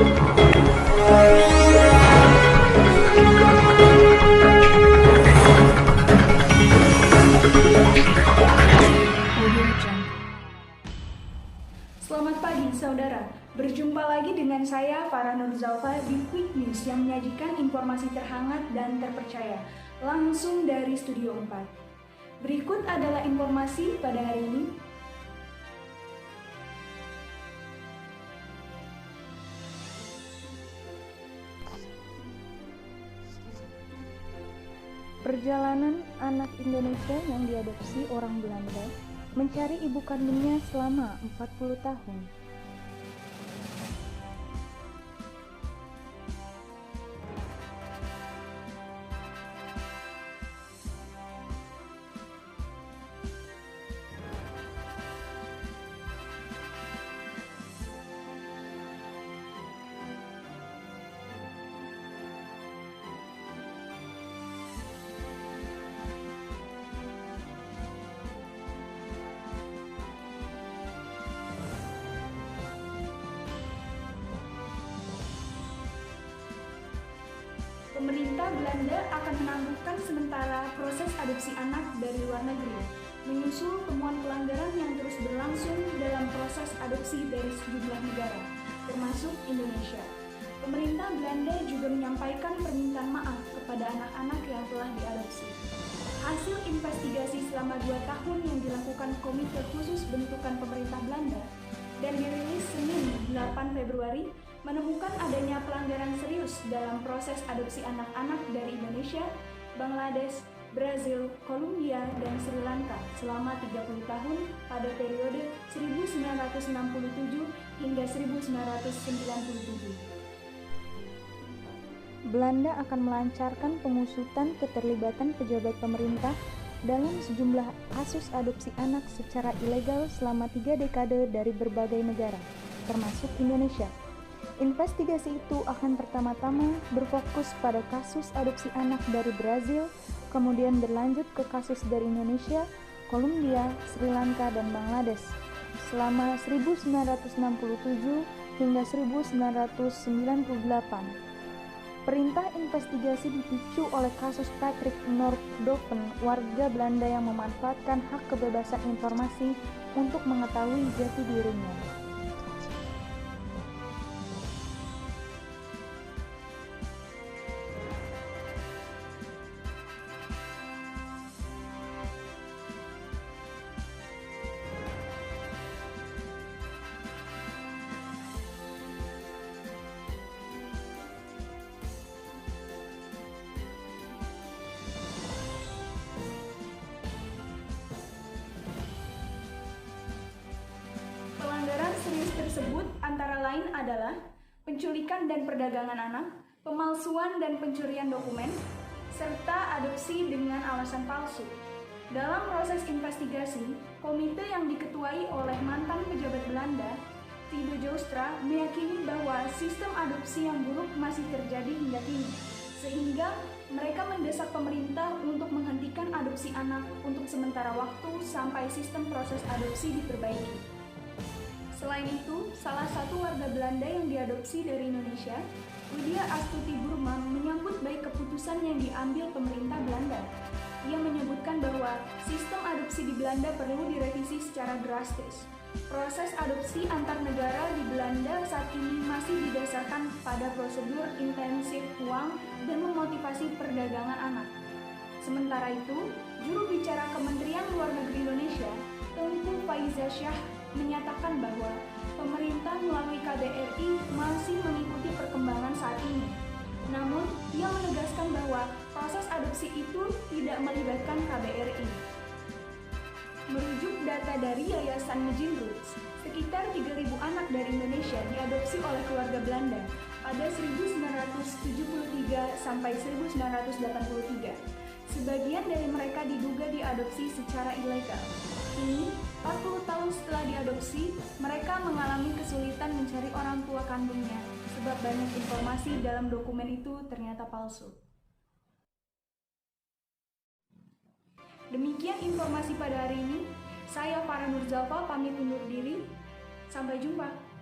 Selamat pagi saudara, berjumpa lagi dengan saya Farah Nurzalfa di Quick News yang menyajikan informasi terhangat dan terpercaya langsung dari Studio 4. Berikut adalah informasi pada hari ini. Perjalanan anak Indonesia yang diadopsi orang Belanda mencari ibu kandungnya selama 40 tahun. Pemerintah Belanda akan menangguhkan sementara proses adopsi anak dari luar negeri, menyusul temuan pelanggaran yang terus berlangsung dalam proses adopsi dari sejumlah negara, termasuk Indonesia. Pemerintah Belanda juga menyampaikan permintaan maaf kepada anak-anak yang telah diadopsi. Hasil investigasi selama 2 tahun yang dilakukan Komite Khusus Bentukan Pemerintah Belanda dan dirilis Senin 8 Februari menemukan adanya pelanggaran serius dalam proses adopsi anak-anak dari Indonesia, Bangladesh, Brazil, Kolombia, dan Sri Lanka selama 30 tahun pada periode 1967 hingga 1997. Belanda akan melancarkan pengusutan keterlibatan pejabat pemerintah dalam sejumlah kasus adopsi anak secara ilegal selama 3 dekade dari berbagai negara, termasuk Indonesia. Investigasi itu akan pertama-tama berfokus pada kasus adopsi anak dari Brazil, kemudian berlanjut ke kasus dari Indonesia, Kolombia, Sri Lanka, dan Bangladesh selama 1967 hingga 1998. Perintah investigasi dipicu oleh kasus Patrick Noordhoven, warga Belanda yang memanfaatkan hak kebebasan informasi untuk mengetahui jati dirinya. Serius tersebut antara lain adalah penculikan dan perdagangan anak, pemalsuan dan pencurian dokumen, serta adopsi dengan alasan palsu. Dalam proses investigasi, komite yang diketuai oleh mantan pejabat Belanda, Theo Joustra, meyakini bahwa sistem adopsi yang buruk masih terjadi hingga kini, sehingga mereka mendesak pemerintah untuk menghentikan adopsi anak untuk sementara waktu sampai sistem proses adopsi diperbaiki. Selain itu, salah satu warga Belanda yang diadopsi dari Indonesia, Lydia Astuti Burma, menyambut baik keputusan yang diambil pemerintah Belanda. Ia menyebutkan bahwa sistem adopsi di Belanda perlu direvisi secara drastis. Proses adopsi antar negara di Belanda saat ini masih didasarkan pada prosedur intensif uang dan memotivasi perdagangan anak. Sementara itu, juru bicara Kementerian Luar Negeri Indonesia, Tengku Faizasyah, menyatakan bahwa pemerintah melalui KBRI masih mengikuti perkembangan saat ini. Namun, ia menegaskan bahwa proses adopsi itu tidak melibatkan KBRI. Merujuk data dari Yayasan Mijin Roots, sekitar 3.000 anak dari Indonesia diadopsi oleh keluarga Belanda pada 1973 sampai 1983. Sebagian dari mereka diduga diadopsi secara ilegal. Kini, 40 tahun setelah diadopsi, mereka mengalami kesulitan mencari orang tua kandungnya sebab banyak informasi dalam dokumen itu ternyata palsu. Demikian informasi pada hari ini. Saya Farah Nurzalfa pamit undur diri. Sampai jumpa.